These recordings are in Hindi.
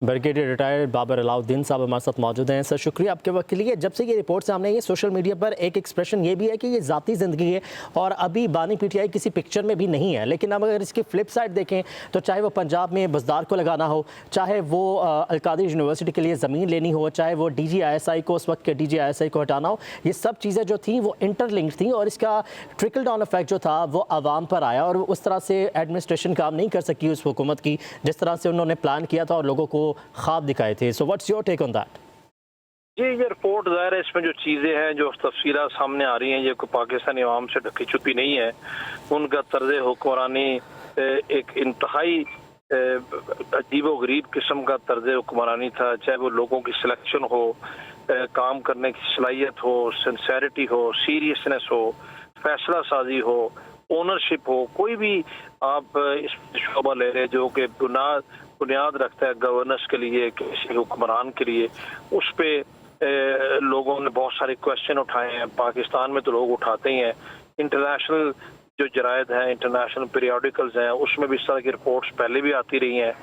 ब्रिगेडियर रिटायर्ड बाबर अलाउद्दीन साहब हमारे साथ मौजूद हैं। सर शुक्रिया आपके वक्त के लिए। जब से ये रिपोर्ट सामने आई है सोशल मीडिया पर एक एक्सप्रेशन ये भी है कि ये ज़ाती ज़िंदगी है और अभी बानी पीटीआई किसी पिक्चर में भी नहीं है। लेकिन अब अगर इसकी फ्लिप साइड देखें तो चाहे वो पंजाब में बसदार को लगाना हो, चाहे वो अलकादिर यूनिवर्सिटी के लिए ज़मीन लेनी हो, चाहे वो DGISI को, उस वक्त के DGISI को हटाना हो, ये सब चीज़ें जो थी वो इंटरलिंक्ड थी और इसका ट्रिकल डाउन इफेक्ट जो था वो आवाम पर आया और उस तरह से एडमिनिस्ट्रेशन काम नहीं कर सकी उस हुकूमत की जिस तरह से उन्होंने प्लान किया था और लोगों को ख्वाब दिखाए थे। So what's your take on that? जी, ये रिपोर्ट ज़ाहिर है, इसमें जो चीज़ें हैं, जो तफसीलात सामने आ रही हैं, ये कोई पाकिस्तानी अवाम से ढकी छुपी नहीं है। उनका तर्ज हुक्मरानी एक इंतहाई अजीब व गरीब किस्म का तर्ज हुक्मरानी था। चाहे वो लोगों की सिलेक्शन हो, काम करने की सलाहियत हो, सिंसेरिटी हो, सीरियसनेस हो, फैसला साजी हो, ओनरशिप हो, कोई भी आप इस शोबा ले रहे जो कि बुनियाद रखता है गवर्नेंस के लिए, किसी हुक्मरान के लिए, उस पर लोगों ने बहुत सारे क्वेश्चन उठाए हैं। पाकिस्तान में तो लोग उठाते ही हैं, इंटरनेशनल जो जरायद हैं, इंटरनेशनल पीरियोडिकल्स हैं, उसमें भी इस तरह की रिपोर्ट्स पहले भी आती रही हैं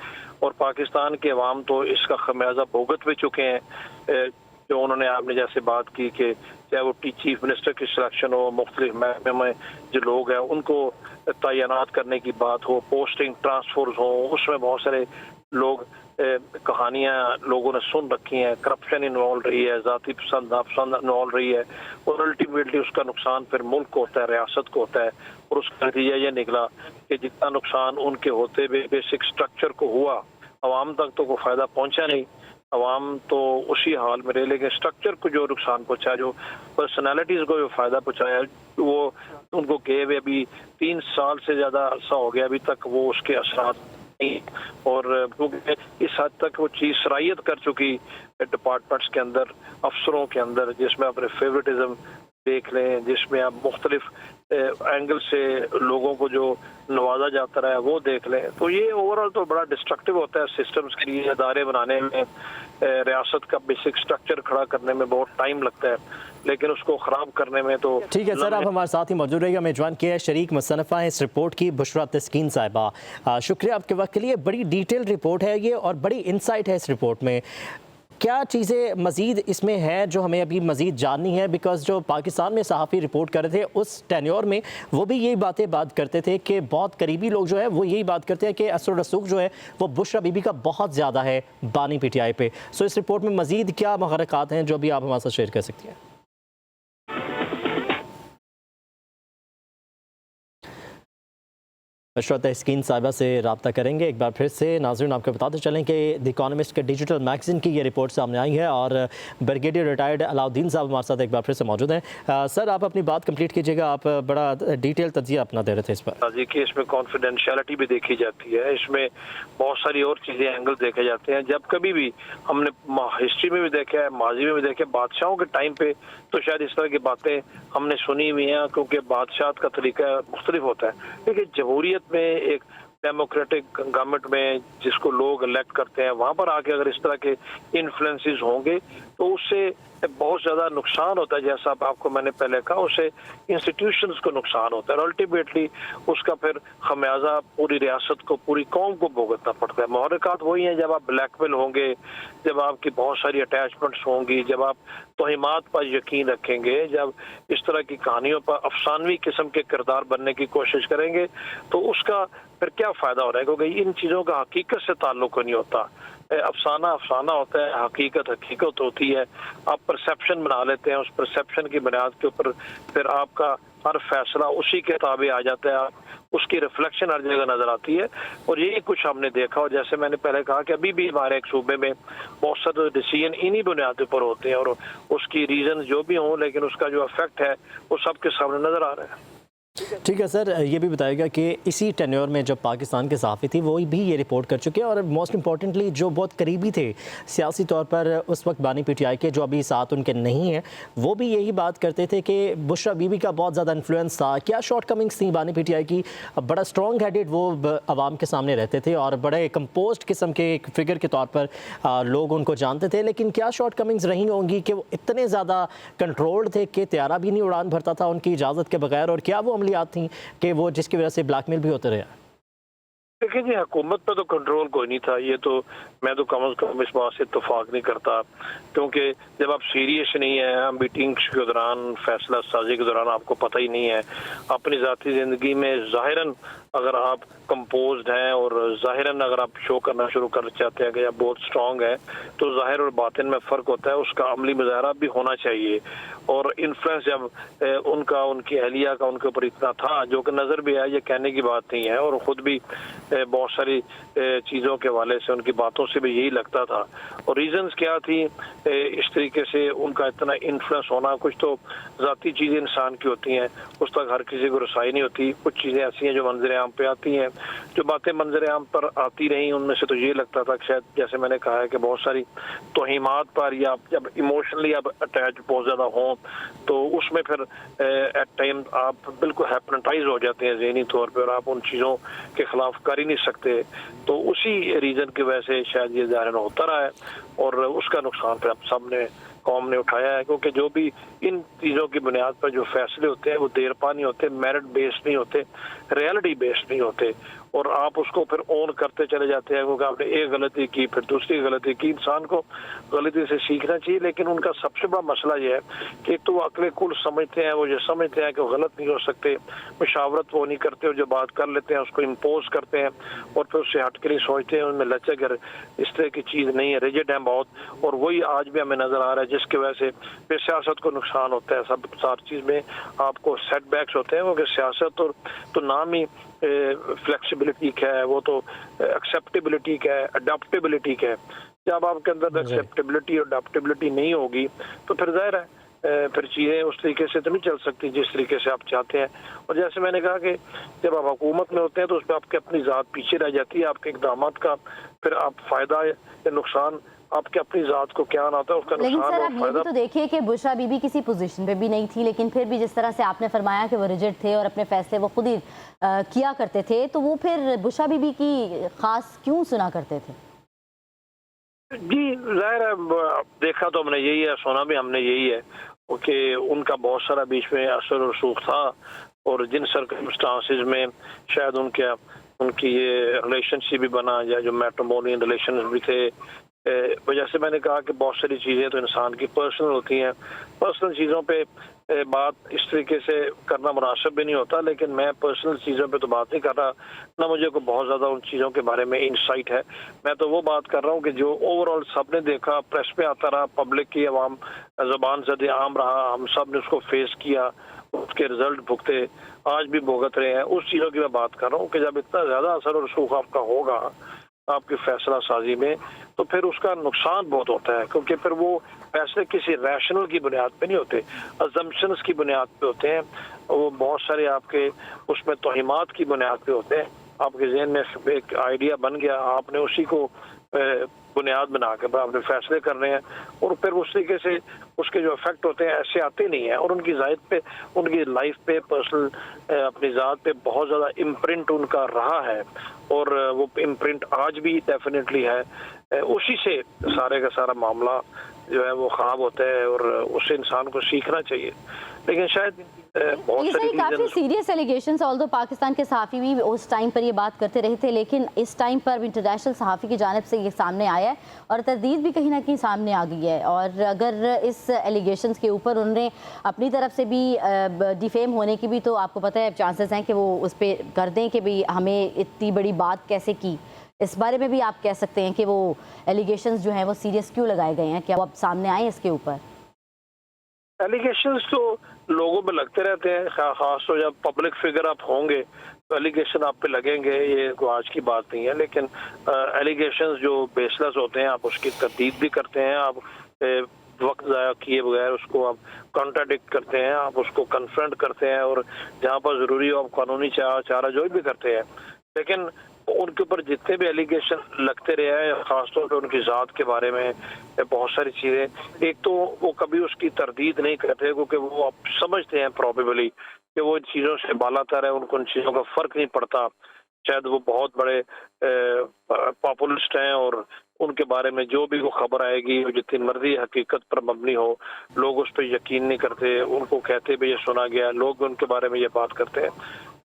और पाकिस्तान के अवाम तो इसका खमियाजा भुगत भी चुके हैं। जो उन्होंने आपने जैसे बात की कि चाहे वो चीफ मिनिस्टर की सिलेक्शन हो, मुख्तलिफ महकमे में जो लोग हैं उनको तैनात करने की बात हो, पोस्टिंग ट्रांसफर्स हो, उसमें बहुत सारे लोग कहानियां लोगों ने सुन रखी हैं। करप्शन इन्वॉल्व रही है, जाति पसंद नापसंद इन्वॉल्व रही है और अल्टीमेटली उसका नुकसान फिर मुल्क को होता है, रियासत को होता है। और उसका नतीजा ये निकला कि जितना नुकसान उनके होते हुए बेसिक स्ट्रक्चर को हुआ, अवाम तक तो कोई फायदा पहुंचा नहीं, अवाम तो उसी हाल में रहे, लेकिन स्ट्रक्चर को जो नुकसान पहुंचा, जो पर्सनालिटीज को जो फायदा पहुंचाया, वो उनको गए हुए अभी 3 साल से ज्यादा अरसा हो गया, अभी तक वो उसके असरात नहीं। और क्योंकि इस हद तक वो चीज सराहियत कर चुकी डिपार्टमेंट्स के अंदर, अफसरों के अंदर, जिसमें अपने फेवरेटिज्म देख लें, जिसमें आप मुख्तलिफ एंगल से लोगों को जो नवाजा जाता रहा है वो देख लें, तो ये ओवरऑल तो बड़ा डिस्ट्रक्टिव होता है सिस्टम्स के लिए। अदारे बनाने में, रियासत का बेसिक स्ट्रक्चर खड़ा करने में बहुत टाइम लगता है, लेकिन उसको ख़राब करने में तो ठीक है। सर आप हमारे साथ ही मौजूद रहिएगा। हमें ज्वाइन किया है शरीक मुसन्नफ़ा है इस रिपोर्ट की, बुशरा तस्कीन साहिबा। शुक्रिया आपके वक्त के लिए। बड़ी डिटेल रिपोर्ट है ये और बड़ी इंसाइट है इस रिपोर्ट में। क्या चीज़ें मज़ीद इसमें हैं जो हमें अभी मज़ीद जाननी है? बिकॉज जो पाकिस्तान में सहाफ़ी रिपोर्ट कर रहे थे उस टेन्योर में वो भी यही बात करते थे कि बहुत करीबी लोग जो है वो यही बात करते हैं कि असर रसूख जो है वो बुशरा बीबी का बहुत ज़्यादा है बानी पीटीआई पे। सो इस रिपोर्ट में मज़ीद क्या महरक़ात हैं जो भी आप हमारे साथ शेयर कर सकती हैं? बुशरा तस्कीन साहिबा से रब्ता करेंगे एक बार फिर से। नाज़रीन आपको बताते चलें कि द इकोनॉमिस्ट के डिजिटल मैगज़ीन की ये रिपोर्ट सामने आई है और ब्रिगेडियर रिटायर्ड अलाउद्दीन साहब हमारे साथ एक बार फिर से मौजूद हैं। सर आप अपनी बात कंप्लीट कीजिएगा, आप बड़ा डिटेल तज्ज़िया अपना दे रहे थे इस पर। जी कि इसमें कॉन्फिडेंशियलिटी भी देखी जाती है, इसमें बहुत सारी और चीज़ें एंगल देखे जाते हैं। जब कभी भी हमने हिस्ट्री में भी देखा है, माजी में भी देखा है, बादशाहों के टाइम पे तो शायद इस तरह की बातें हमने सुनी हुई हैं, क्योंकि बादशाह का तरीका मुख्तलिफ होता है। लेकिन जमहूरियत में, एक डेमोक्रेटिक गवर्नमेंट में जिसको लोग इलेक्ट करते हैं, वहां पर आके अगर इस तरह के इन्फ्लुएंसेस होंगे तो उससे बहुत ज़्यादा नुकसान होता है। जैसा आपको मैंने पहले कहा, उससे इंस्टीट्यूशंस को नुकसान होता है और अल्टीमेटली उसका फिर खमियाजा पूरी रियासत को, पूरी कौम को भुगतना पड़ता है। मुहर्रिकात वही हैं, जब आप ब्लैकमेल होंगे, जब आपकी बहुत सारी अटैचमेंट्स होंगी, जब आप तोहिमात पर यकीन रखेंगे, जब इस तरह की कहानियों पर अफसानवी किस्म के किरदार बनने की कोशिश करेंगे, तो उसका फिर क्या फ़ायदा हो रहा है? क्योंकि इन चीज़ों का हकीकत से ताल्लुक नहीं होता। अफसाना अफसाना होता है, हकीकत हकीकत होती है। आप परसेप्शन बना लेते हैं, उस परसेप्शन की बुनियाद के ऊपर फिर आपका हर फैसला उसी के ताबे आ जाता है, उसकी रिफ्लेक्शन हर जगह नजर आती है। और यही कुछ हमने देखा, और जैसे मैंने पहले कहा कि अभी भी हमारे एक सूबे में बहुत सारे डिसीजन इन्हीं बुनियाद पर होते हैं और उसकी रीजन जो भी हों, लेकिन उसका जो इफेक्ट है वो सबके सामने नजर आ रहा है। ठीक है सर, ये भी बताइएगा कि इसी टेन्योर में जब पाकिस्तान के सहाफ़ी थी वो भी ये रिपोर्ट कर चुके हैं और मोस्ट इंपॉर्टेंटली जो बहुत करीबी थे सियासी तौर पर उस वक्त बानी पीटीआई के, जो अभी साथ उनके नहीं हैं, वो भी यही बात करते थे कि बुशरा बीबी का बहुत ज़्यादा इन्फ्लुएंस था। क्या शॉर्ट कमिंग्स थी बानी पीटीआई की? बड़ा स्ट्रॉन्ग हेडेड वो आवाम के सामने रहते थे और बड़े कंपोस्ट किस्म के एक फिगर के तौर पर लोग उनको जानते थे, लेकिन क्या शॉर्ट कमिंग्स रही होंगी कि वो इतने ज़्यादा कंट्रोल्ड थे कि त्यारा भी नहीं उड़ान भरता था उनकी इजाज़त के बगैर? और क्या वो अमलियात थी कि वो जिसकी वजह से ब्लैकमेल भी होते रहे? देखिए जी, हुकूमत पे तो कंट्रोल कोई नहीं था। ये तो मैं तो कम से कम इस बात से इत्तेफाक नहीं करता, क्योंकि जब आप सीरियस नहीं है, मीटिंग्स के दौरान, फैसला साजी के दौरान आपको पता ही नहीं है, अपनी ज़ाती ज़िंदगी में ज़ाहिरन अगर आप कंपोज्ड हैं और ज़ाहिरन अगर आप शो करना शुरू कर चाहते हैं कि आप बहुत स्ट्रॉन्ग है, तो ज़ाहिर और बातिन में फ़र्क होता है, उसका अमली मुज़ाहरा भी होना चाहिए। और इन्फ्लुएंस जब उनका, उनकी अहलिया का उनके ऊपर इतना था, जो कि नज़र भी आया, ये कहने की बात नहीं है, और ख़ुद भी बहुत सारी चीज़ों के हवाले से उनकी बातों से भी यही लगता था। और रीजंस क्या थी इस तरीके से उनका इतना इन्फ्लुएंस होना? कुछ तो ज़ाती चीज़ें इंसान की होती हैं, उस तक हर किसी को रसाई नहीं होती। कुछ चीज़ें ऐसी हैं जो मंजर आम पे आती हैं, जो बातें मंजर आम पर आती रहीं, उनमें से तो ये लगता था कि शायद, जैसे मैंने कहा है, कि बहुत सारी तोहीमात पर या जब इमोशनली आप अटैच बहुत ज़्यादा हों, तो उसमें फिर एट टाइम आप बिल्कुल हैप्नोटाइज हो जाते हैं ज़हनी तौर पर, और आप उन चीज़ों के खिलाफ कर ही नहीं सकते। तो उसी रीज़न की वजह से शायद ये ज़ाहिर होता रहा है, और उसका नुकसान फिर आप सब ने, कौम ने उठाया है। क्योंकि जो भी इन चीज़ों की बुनियाद पर जो फैसले होते हैं, वो देरपा नहीं होते, मेरिट बेस्ड नहीं होते, रियलिटी बेस्ड नहीं होते, और आप उसको फिर ऑन करते चले जाते हैं। क्योंकि आपने एक गलती की, फिर दूसरी गलती की। इंसान को गलती से सीखना चाहिए, लेकिन उनका सबसे बड़ा मसला ये है कि एक तो वो अक्ल कुल समझते हैं, वो ये समझते हैं कि वो गलत नहीं हो सकते, मुशावरत वो नहीं करते, और जो बात कर लेते हैं उसको इम्पोज करते हैं, और फिर उससे हट के नहीं सोचते हैं, उनमें लचक इस तरह की चीज़ नहीं है, रिजिड है बहुत। और वही आज भी हमें नज़र आ रहा है, जिसकी वजह से फिर सियासत को नुकसान होता है। सब सारी चीज़ में आपको सेटबैक्स होते हैं, क्योंकि सियासत और तो नाम ही फ्लेक्सिबिलिटी का है, वो तो एक्सेप्टेबिलिटी का है, अडाप्टेबिलिटी का है। जब आपके अंदर एक्सेप्टेबिलिटी और अडाप्टेबिलिटी नहीं होगी, तो फिर ज़ाहिर है फिर चीज़ें उस तरीके से तो नहीं चल सकती जिस तरीके से आप चाहते हैं। और जैसे मैंने कहा कि जब आप हुकूमत में होते हैं, तो उस पर आपकी अपनी ज़ात पीछे रह जाती है, आपके इक़दामात का फिर आप फ़ायदा या नुकसान आपके अपनी ज़ात को क्या आना होता है, उसका लेकिन नुकसान सर और आप ये फायदा। भी तो देखिए कि बुशरा बीबी किसी पोजीशन पे भी नहीं थी, लेकिन फिर भी जिस तरह से आपने फरमाया कि वो रिजिड थे और अपने फैसले वो खुद ही किया करते थे, तो वो फिर बुशरा बीबी की खास क्यों सुना करते थे? जी, ज़ाहिर है, देखा तो हमने यही है, सुना भी हमने यही है कि उनका बहुत सारा बीच में असर और रसूख था, और जिन सर्कमस्टांसेस में शायद उनकी ये रिलेशनशिप भी बना, या जो मैट्रिमोनियल रिलेशन भी थे, वजह से मैंने कहा कि बहुत सारी चीज़ें तो इंसान की पर्सनल होती हैं। पर्सनल चीज़ों पे बात इस तरीके से करना मुनासिब भी नहीं होता, लेकिन मैं पर्सनल चीज़ों पे तो बात नहीं कर रहा, ना मुझे को बहुत ज़्यादा उन चीज़ों के बारे में इंसाइट है। मैं तो वो बात कर रहा हूँ कि जो ओवरऑल सबने देखा, प्रेस पे आता रहा, पब्लिक की आवाम ज़बान ज़द आम रहा, हम सब ने उसको फेस किया, उसके रिजल्ट भुगते, आज भी भुगत रहे हैं। उस चीज़ों की मैं बात कर रहा हूँ कि जब इतना ज़्यादा असर और रसूख आपका होगा आपकी फैसला साजी में, तो फिर उसका नुकसान बहुत होता है, क्योंकि फिर वो फैसले किसी रैशनल की बुनियाद पे नहीं होते, अजम्पशंस की बुनियाद पे होते हैं। वो बहुत सारे आपके उसमें तोहिमात की बुनियाद पे होते हैं। आपके जहन में एक आइडिया बन गया, आपने उसी को बुनियाद बना के आपने फैसले कर रहे हैं, और फिर उस तरीके से उसके जो इफेक्ट होते हैं ऐसे आते नहीं हैं, और उनकी ज़ात पे, उनकी लाइफ पे, पर्सनल अपनी ज़ात पे बहुत ज़्यादा इम्प्रिंट उनका रहा है, और वो इम्प्रिंट आज भी डेफिनेटली है। उसी से सारे का सारा मामला जो है वो ख़राब होता है, और उससे इंसान को सीखना चाहिए। लेकिन शायद बहुत सारी काफी सीरियस एलिगेशंस, ऑल्दो पाकिस्तान के सहाफ़ी भी उस टाइम पर ये बात करते रहे थे, लेकिन इस टाइम पर इंटरनेशनल सहाफ़ी की जानिब से ये सामने आया है, और तरदीद भी कहीं ना कहीं सामने आ गई है। और अगर इस एलिगेशंस के ऊपर उन्होंने अपनी तरफ से भी डिफेम होने की भी, तो आपको पता है चांसेस हैं कि वो उस पर कर दें कि भाई हमें इतनी बड़ी बात कैसे की। इस बारे में भी आप कह सकते हैं कि वो एलिगेशंस जो हैं वो सीरियस क्यों लगाए गए हैं, क्या वो अब सामने आए इसके ऊपर? एलिगेशंस तो लोगों पे लगते रहते हैं, खास तो जब पब्लिक फिगर आप होंगे तो एलिगेशन आप पे लगेंगे, ये कोई आज की बात नहीं है। लेकिन एलिगेशंस जो बेसलेस होते हैं, आप उसकी तरदीद भी करते हैं, आप वक्त ज़ाया किए बगैर उसको आप कॉन्ट्राडिक्ट करते हैं, आप उसको कन्फ्रंट करते हैं, और जहाँ पर ज़रूरी हो आप कानूनी चाराजोई भी करते हैं। लेकिन उनके ऊपर जितने भी एलिगेशन लगते रहे हैं, खासतौर पे उनकी ज़ात के बारे में बहुत सारी चीज़ें, एक तो वो कभी उसकी तरदीद नहीं करते, क्योंकि वो आप समझते हैं प्रॉबेबली कि वो इन चीज़ों से बालातर है, उनको उन चीज़ों का फ़र्क नहीं पड़ता। शायद वो बहुत बड़े पॉपुलिस्ट हैं, और उनके बारे में जो भी वो खबर आएगी, वो जितनी मर्जी हकीकत पर मबनी हो, लोग उस पर यकीन नहीं करते, उनको कहते भी ये सुना गया, लोग उनके बारे में ये बात करते हैं।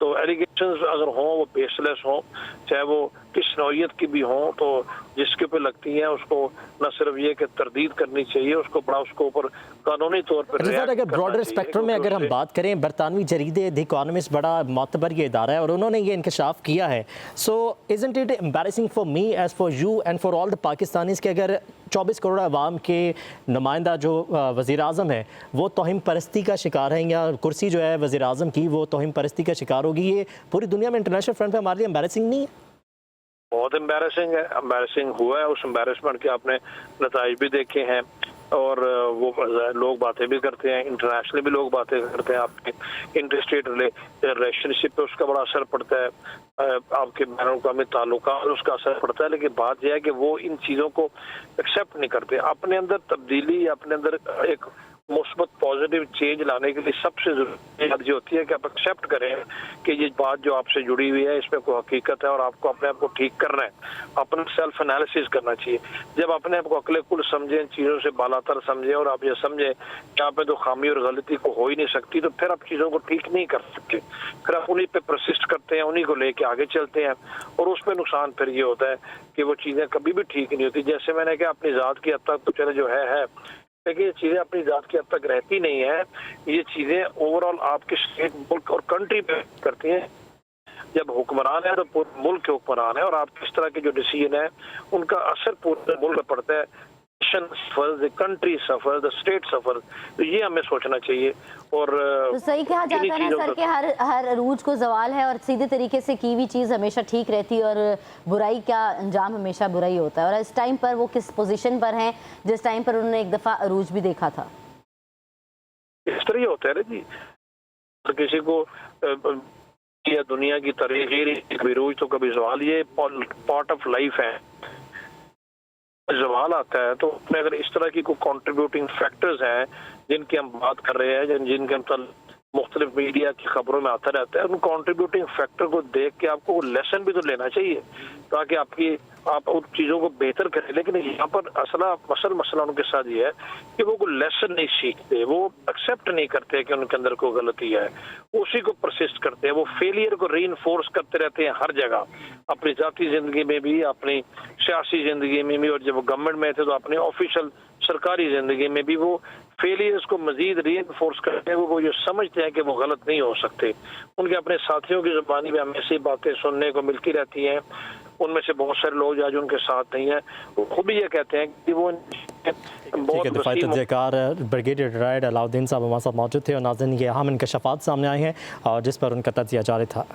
तो एलिगेशन एलिगेशंस अगर हों वो बेसलेस हों, चाहे वो किस नौइयत की भी हों, तो जिसके ऊपर लगती हैं उसको न सिर्फ ये कि तरदीद करनी चाहिए, उसको बड़ा उसको ऊपर कानूनी तौर पर सर अगर ब्रॉडर स्पेक्ट्रम में अगर हम बात करें, बरतानवी जरीदे द इकोनॉमिस्ट बड़ा मोतबर ये इदारा है और उन्होंने ये इंकशाफ किया है। So isn't it embarrassing for me as for you and for all the Pakistanis कि अगर 24 करोड़ आवाम के नुमाइंदा जो वज़ीर आज़म है वो तौहीन परस्ती का शिकार है, या कुर्सी जो है वज़ीर आज़म की वो तौहीन परस्ती का शिकार होगी, ये पूरी दुनिया में इंटरनेशनल फ्रंट पे हमारे लिए एम्बैरेसिंग नहीं है? बहुत एम्बैरेसिंग है, एम्बैरेसिंग हुआ है। उस एम्बैरेसमेंट के आपने नताइज भी देखे हैं और वो लोग बातें भी करते हैं, इंटरनेशनली भी लोग बातें करते हैं। आपके इंटर स्टेट रिलेशनशिप पे उसका बड़ा असर पड़ता है, आपके बैनुल अक़वामी ताल्लुकात पर उसका असर पड़ता है। लेकिन बात यह है कि वो इन चीज़ों को एक्सेप्ट नहीं करते। अपने अंदर तब्दीली, अपने अंदर एक मुस्बत पॉजिटिव चेंज लाने के लिए सबसे जरूरी ये होती है कि आप एक्सेप्ट करें कि ये बात जो आपसे जुड़ी हुई है इसमें कोई हकीकत है और आपको अपने आप को ठीक करना है, अपना सेल्फ एनालिसिस करना चाहिए। जब अपने आप को अकले कुल समझें, इन चीज़ों से बालातर समझें और आप ये समझें कि आप में तो खामी और गलती को हो ही नहीं सकती, तो फिर आप चीज़ों को ठीक नहीं कर सकते। फिर आप उन्हीं पर प्रसिस्ट करते हैं, उन्हीं को लेके आगे चलते हैं और उसमें नुकसान फिर ये होता है कि वो चीज़ें कभी भी ठीक नहीं होती। जैसे मैंने कहा अपनी ज़ात की हद तक तो चले जो है, लेकिन ये चीज़ें अपनी ज़ात की हद तक रहती नहीं है। ये चीज़ें ओवरऑल आपके स्टेट, मुल्क और कंट्री पे करती हैं। जब हुक्मरान है तो पूरे मुल्क के हुक्मरान है और आप किस तरह के जो डिसीजन है उनका असर पूरे मुल्क पर पड़ता है। कंट्री सफर, द स्टेट सफर, तो ये हमें सोचना चाहिए। और तो सही कहा जाता है ना सर कि हर अरूज को जवाल है और सीधे तरीके से की हुई चीज़ हमेशा ठीक रहती है और बुराई का अंजाम हमेशा बुराई होता है। और इस टाइम पर वो किस पोजीशन पर हैं जिस टाइम पर उन्होंने एक दफ़ा अरूज भी देखा था? इस तरह होता है ना जी, तो किसी को या दुनिया की तरह कभी रूज तो कभी जवाल, ये पार्ट ऑफ लाइफ है। जवाल आता है तो उसमें अगर इस तरह की कोई कंट्रीब्यूटिंग फैक्टर्स हैं जिनकी हम बात कर रहे हैं, जिनके हम मुख्तलिफ मीडिया की खबरों में आता रहता है, उन कंट्रीब्यूटिंग फैक्टर को देख के आपको लेसन भी तो लेना चाहिए ताकि आप उन चीज़ों को बेहतर करें। लेकिन यहाँ पर मसला उनके साथ ये है कि वो कोई लेसन नहीं सीखते, वो एक्सेप्ट नहीं करते कि उनके अंदर कोई गलती है, उसी को परसिस्ट करते हैं। वो फेलियर को रीइंफोर्स करते रहते हैं हर जगह, अपनी जाती ज़िंदगी में भी, अपनी सियासी ज़िंदगी में भी, और जब वो गवर्नमेंट में थे तो अपनी ऑफिशियल सरकारी ज़िंदगी में भी वो फेलियर्स को मजीद रीइंफोर्स करते हैं। वो जो समझते हैं कि वो गलत नहीं हो सकते। उनके अपने साथियों की ज़बानी में हमें ऐसी बातें सुनने को मिलती रहती हैं। उनमें से बहुत सारे लोग आज उनके साथ नहीं है, वो खुद भी ये कहते हैं कि वो दफाई तजकार ब्रिगेडियर रिटायर्ड अलाउद्दीन साहब हमारे साथ मौजूद थे और नाज़रीन ये अहम इंकशाफात सामने आए हैं और जिस पर उनका तज्जिया जारी था।